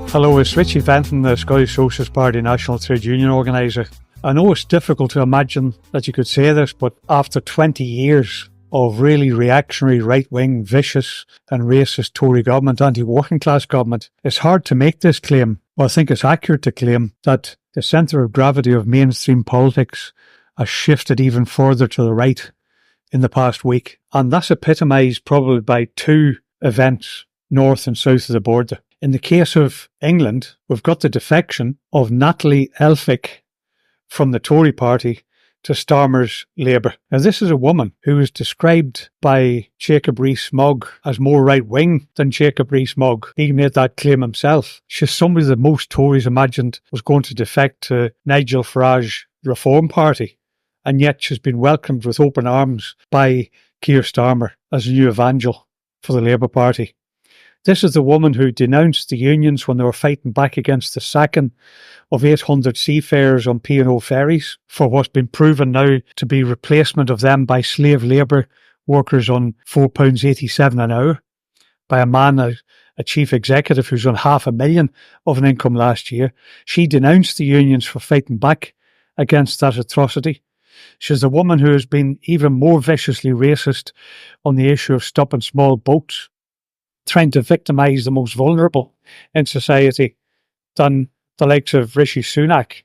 Hello, it's Richie Venton, the Scottish Socialist Party National Trade Union Organiser. I know it's difficult to imagine that you could say this, but after 20 years of really reactionary, right-wing, vicious and racist Tory government, anti-working class government, it's hard to make this claim. Well, I think it's accurate to claim that the centre of gravity of mainstream politics has shifted even further to the right in the past week. And that's epitomised probably by two events north and south of the border. In the case of England, we've got the defection of Natalie Elphicke from the Tory party to Starmer's Labour. Now, this is a woman who was described by Jacob Rees-Mogg as more right-wing than Jacob Rees-Mogg. He made that claim himself. She's somebody that most Tories imagined was going to defect to Nigel Farage's Reform Party, and yet she's been welcomed with open arms by Keir Starmer as a new evangel for the Labour Party. This is the woman who denounced the unions when they were fighting back against the sacking of 800 seafarers on P&O ferries for what's been proven now to be replacement of them by slave labour workers on £4.87 an hour by a man, a chief executive who's on $500,000 of an income last year. She denounced the unions for fighting back against that atrocity. She's the woman who has been even more viciously racist on the issue of stopping small boats, trying to victimise the most vulnerable in society than the likes of Rishi Sunak.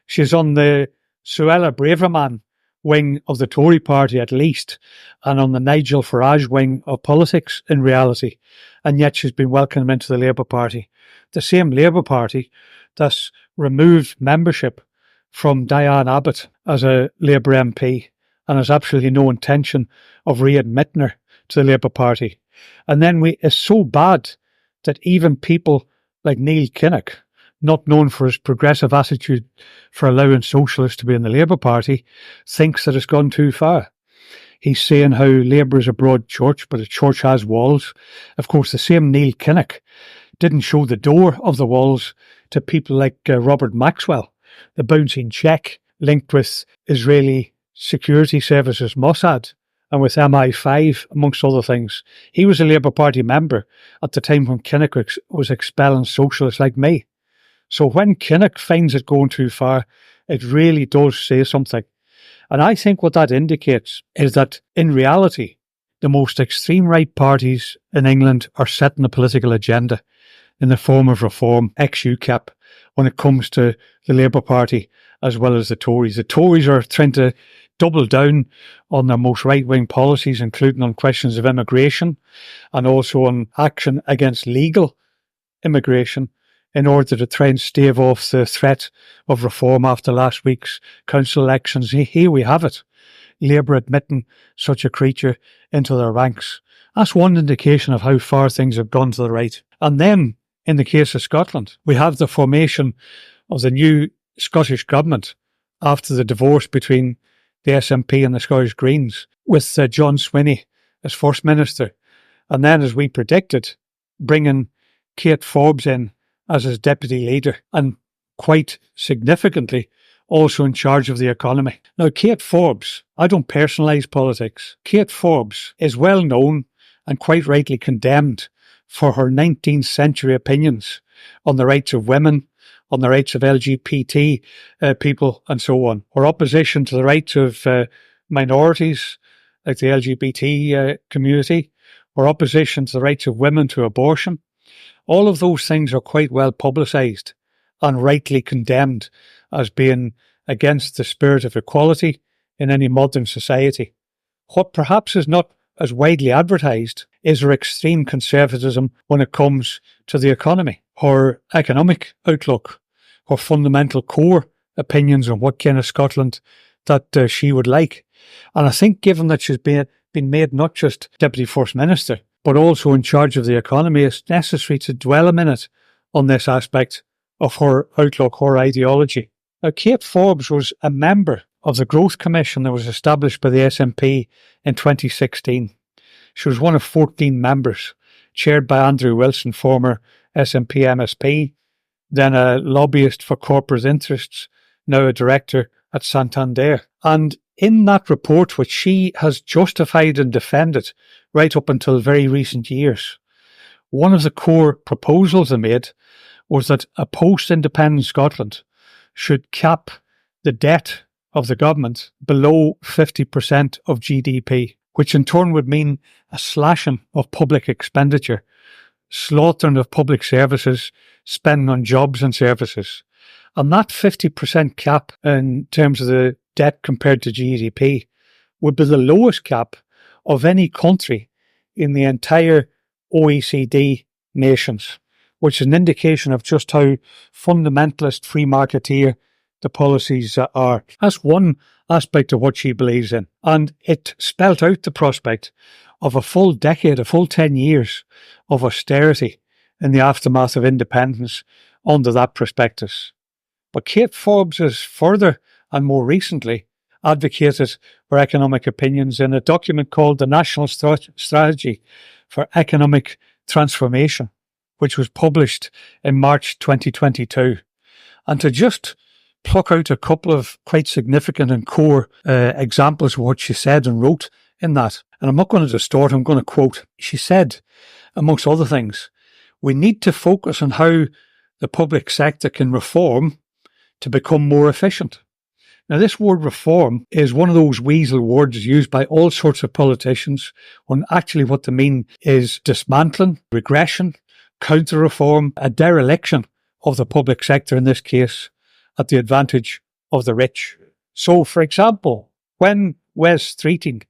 She's on the Suella Braverman wing of the Tory party at least, and on the Nigel Farage wing of politics in reality, and yet she's been welcomed into the Labour Party. The same Labour Party that's removed membership from Diane Abbott as a Labour MP and has absolutely no intention of readmitting her to the Labour Party. And then it's so bad that even people like Neil Kinnock, not known for his progressive attitude for allowing socialists to be in the Labour Party, thinks that it's gone too far. He's saying how Labour is a broad church, but a church has walls. Of course, the same Neil Kinnock didn't show the door of the walls to people like Robert Maxwell, the bouncing check linked with Israeli security services Mossad, and with MI5, amongst other things. He was a Labour Party member at the time when Kinnock was expelling socialists like me. So when Kinnock finds it going too far, it really does say something. And I think what that indicates is that, in reality, the most extreme right parties in England are setting the political agenda in the form of reform, ex-UKIP, when it comes to the Labour Party as well as the Tories. The Tories are trying to double down on their most right-wing policies, including on questions of immigration and also on action against legal immigration in order to try and stave off the threat of reform after last week's council elections. Here we have it. Labour admitting such a creature into their ranks. That's one indication of how far things have gone to the right. And then, in the case of Scotland, we have the formation of the new Scottish government after the divorce between the SNP and the Scottish Greens, with John Swinney as First Minister. And then, as we predicted, bringing Kate Forbes in as his deputy leader, and quite significantly also in charge of the economy. Now, Kate Forbes, I don't personalise politics. Kate Forbes is well known and quite rightly condemned for her 19th century opinions on the rights of women, on the rights of LGBT people and so on, or opposition to the rights of minorities like the LGBT community, or opposition to the rights of women to abortion. All of those things are quite well publicised and rightly condemned as being against the spirit of equality in any modern society. What perhaps is not as widely advertised is her extreme conservatism when it comes to the economy, her economic outlook, her fundamental core opinions on what kind of Scotland that she would like. And I think given that she's been made not just Deputy First Minister, but also in charge of the economy, it's necessary to dwell a minute on this aspect of her outlook, her ideology. Now, Kate Forbes was a member of the Growth Commission that was established by the SNP in 2016. She was one of 14 members, chaired by Andrew Wilson, former SNP MSP, then a lobbyist for corporate interests, now a director at Santander. And in that report, which she has justified and defended right up until very recent years, one of the core proposals they made was that a post-independent Scotland should cap the debt of the government below 50% of GDP, which in turn would mean a slashing of public expenditure, slaughtering of public services, spending on jobs and services. And that 50% cap in terms of the debt compared to GDP would be the lowest cap of any country in the entire OECD nations, which is an indication of just how fundamentalist free marketeer the policies are. That's one aspect of what she believes in. And it spelt out the prospect of a full decade, a full 10 years of austerity in the aftermath of independence under that prospectus. But Kate Forbes has further and more recently advocated for economic opinions in a document called the National Strategy for Economic Transformation, which was published in March 2022. And to just pluck out a couple of quite significant and core examples of what she said and wrote in that. And I'm not going to distort, I'm going to quote. She said, amongst other things, we need to focus on how the public sector can reform to become more efficient. Now, this word reform is one of those weasel words used by all sorts of politicians when actually what they mean is dismantling, regression, counter-reform, a dereliction of the public sector in this case, at the advantage of the rich. So, for example, when Wes Streeting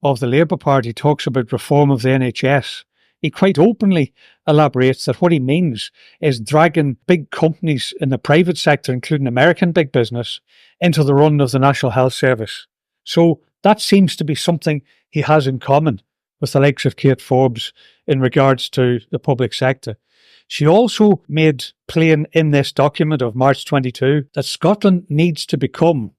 of the Labour Party talks about reform of the NHS, he quite openly elaborates that what he means is dragging big companies in the private sector, including American big business, into the run of the National Health Service. So that seems to be something he has in common with the likes of Kate Forbes in regards to the public sector. She also made plain in this document of March 22 that Scotland needs to become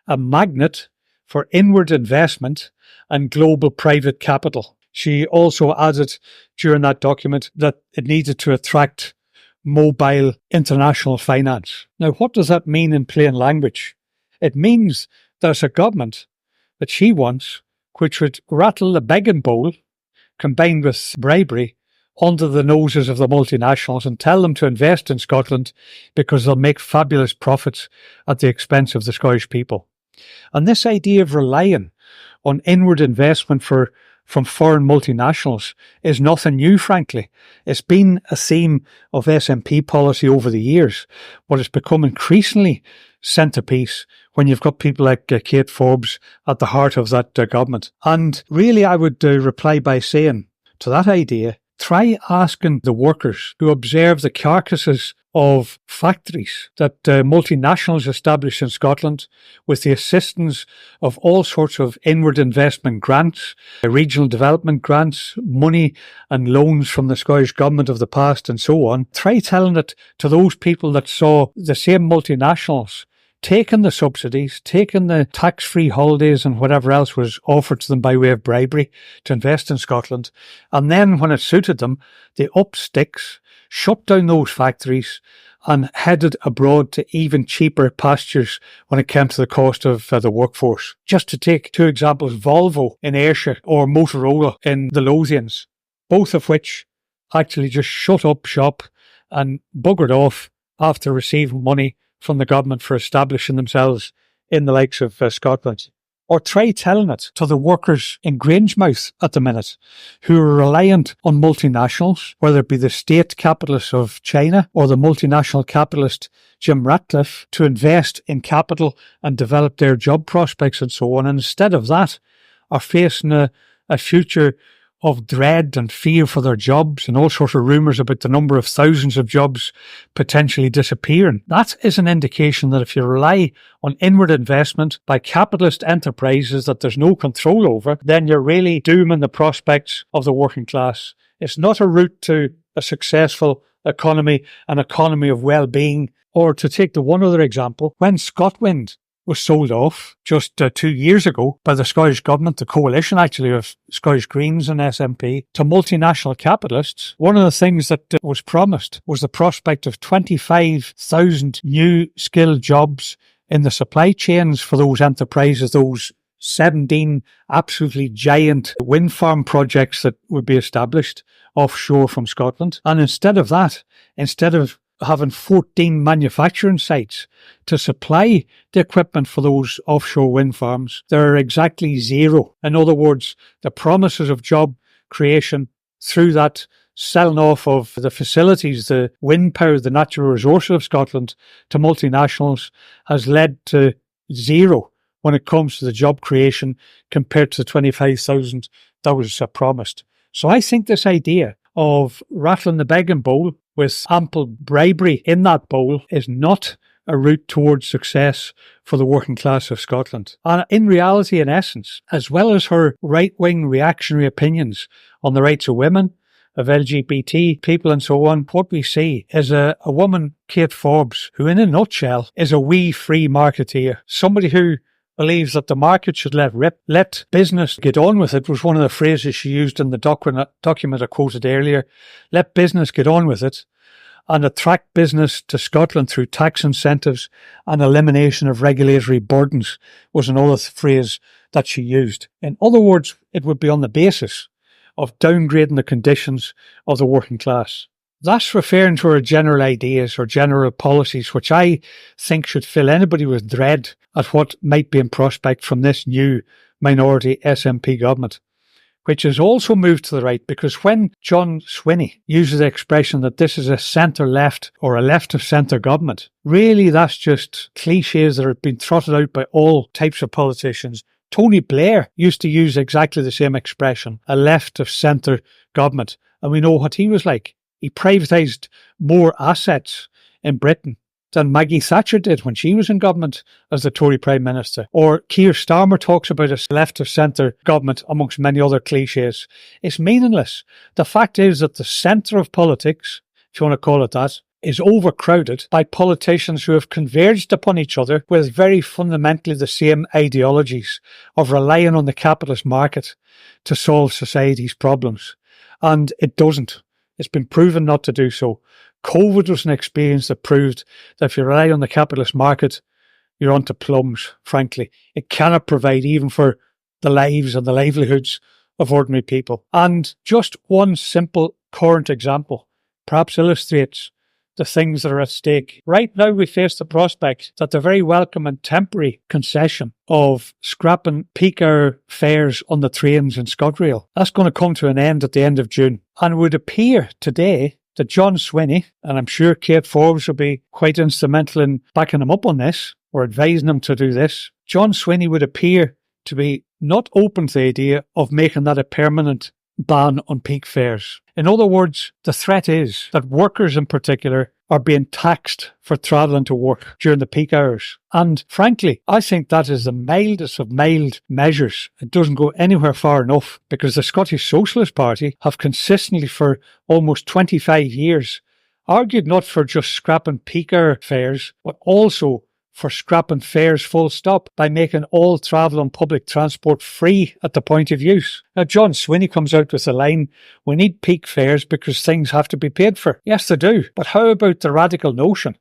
a magnet for inward investment and global private capital. She also added during that document that it needed to attract mobile international finance. Now, what does that mean in plain language? It means there's a government that she wants which would rattle the begging bowl combined with bribery under the noses of the multinationals and tell them to invest in Scotland because they'll make fabulous profits at the expense of the Scottish people. And this idea of relying on inward investment from foreign multinationals is nothing new, frankly. It's been a theme of SNP policy over the years, but it's become increasingly centrepiece when you've got people like Kate Forbes at the heart of that government. And really, I would reply by saying to that idea, try asking the workers who observe the carcasses of factories that multinationals established in Scotland with the assistance of all sorts of inward investment grants, regional development grants, money and loans from the Scottish Government of the past and so on. Try telling it to those people that saw the same multinationals taking the subsidies, taking the tax-free holidays and whatever else was offered to them by way of bribery to invest in Scotland. And then when it suited them, they upped sticks, shut down those factories and headed abroad to even cheaper pastures when it came to the cost of the workforce. Just to take two examples, Volvo in Ayrshire or Motorola in the Lothians, both of which actually just shut up shop and buggered off after receiving money from the government for establishing themselves in the likes of Scotland. Or try telling it to the workers in Grangemouth at the minute who are reliant on multinationals, whether it be the state capitalist of China or the multinational capitalist Jim Ratcliffe, to invest in capital and develop their job prospects and so on. And instead of that, are facing a future of dread and fear for their jobs and all sorts of rumours about the number of thousands of jobs potentially disappearing. That is an indication that if you rely on inward investment by capitalist enterprises that there's no control over, then you're really dooming the prospects of the working class. It's not a route to a successful economy, an economy of well-being. Or to take the one other example, when ScotWind was sold off just 2 years ago by the Scottish Government, the coalition actually of Scottish Greens and SNP, to multinational capitalists, one of the things that was promised was the prospect of 25,000 new skilled jobs in the supply chains for those enterprises, those 17 absolutely giant wind farm projects that would be established offshore from Scotland. And instead of that, instead of having 14 manufacturing sites to supply the equipment for those offshore wind farms. There are exactly zero. In other words, the promises of job creation through that selling off of the facilities, the wind power, the natural resources of Scotland to multinationals has led to zero when it comes to the job creation compared to the 25,000 that was promised. So I think this idea of rattling the begging bowl with ample bribery in that bowl is not a route towards success for the working class of Scotland. And in reality, in essence, as well as her right-wing reactionary opinions on the rights of women, of LGBT people and so on, what we see is a woman, Kate Forbes, who in a nutshell is a wee free marketeer, somebody who believes that the market should let rip, let business get on with it, was one of the phrases she used in the document I quoted earlier. Let business get on with it and attract business to Scotland through tax incentives and elimination of regulatory burdens was another phrase that she used. In other words, it would be on the basis of downgrading the conditions of the working class. That's referring to her general ideas or general policies, which I think should fill anybody with dread at what might be in prospect from this new minority SNP government, which has also moved to the right, because when John Swinney uses the expression that this is a centre-left or a left-of-centre government, really that's just cliches that have been trotted out by all types of politicians. Tony Blair used to use exactly the same expression, a left-of-centre government, and we know what he was like. He privatised more assets in Britain than Maggie Thatcher did when she was in government as the Tory Prime Minister. Or Keir Starmer talks about a left-of-centre government amongst many other cliches. It's meaningless. The fact is that the centre of politics, if you want to call it that, is overcrowded by politicians who have converged upon each other with very fundamentally the same ideologies of relying on the capitalist market to solve society's problems. And it doesn't. It's been proven not to do so. COVID was an experience that proved that if you rely on the capitalist market, you're onto plums, frankly. It cannot provide even for the lives and the livelihoods of ordinary people. And just one simple current example perhaps illustrates the things that are at stake. Right now we face the prospect that the very welcome and temporary concession of scrapping peak hour fares on the trains in ScotRail, that's going to come to an end at the end of June. And it would appear today that John Swinney, and I'm sure Kate Forbes will be quite instrumental in backing him up on this, or advising him to do this, John Swinney would appear to be not open to the idea of making that a permanent ban on peak fares. In other words, the threat is that workers in particular are being taxed for travelling to work during the peak hours. And frankly, I think that is the mildest of mild measures. It doesn't go anywhere far enough, because the Scottish Socialist Party have consistently for almost 25 years argued not for just scrapping peak hour fares, but also for scrapping fares full stop by making all travel on public transport free at the point of use. Now, John Swinney comes out with the line, we need peak fares because things have to be paid for. Yes, they do. But how about the radical notion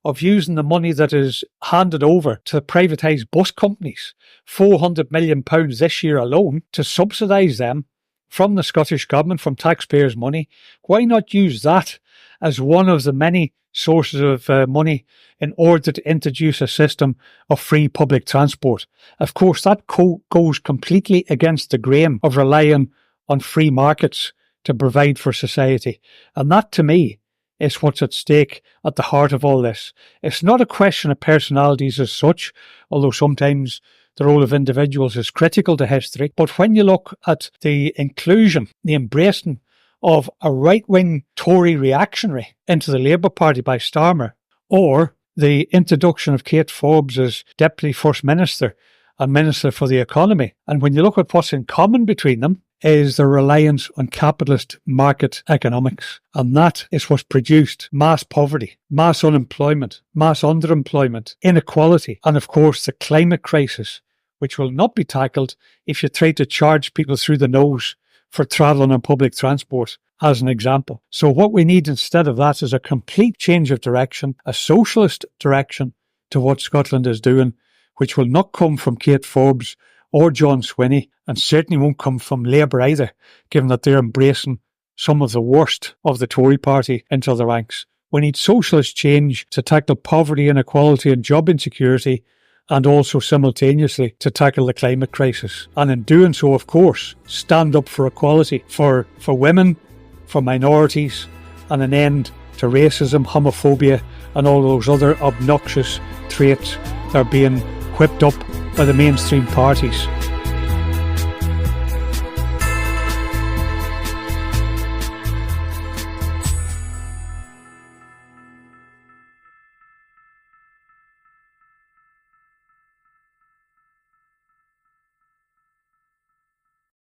of using the money that is handed over to privatised bus companies, £400 million this year alone, to subsidise them from the Scottish Government, from taxpayers' money? Why not use that as one of the many sources of money in order to introduce a system of free public transport? Of course, that goes completely against the grain of relying on free markets to provide for society. And that, to me, is what's at stake at the heart of all this. It's not a question of personalities as such, although sometimes the role of individuals is critical to history. But when you look at the inclusion, the embracing of a right-wing Tory reactionary into the Labour Party by Starmer, or the introduction of Kate Forbes as Deputy First Minister and Minister for the Economy, and when you look at what's in common between them, is the reliance on capitalist market economics. And that is what's produced mass poverty, mass unemployment, mass underemployment, inequality, and of course the climate crisis, which will not be tackled if you try to charge people through the nose for travelling on public transport, as an example. So what we need instead of that is a complete change of direction, a socialist direction to what Scotland is doing, which will not come from Kate Forbes or John Swinney, and certainly won't come from Labour either, given that they're embracing some of the worst of the Tory party into the ranks. We need socialist change to tackle poverty, inequality and job insecurity, and also simultaneously to tackle the climate crisis. And in doing so, of course, stand up for equality, for women, for minorities, and an end to racism, homophobia and all those other obnoxious traits that are being whipped up by the mainstream parties.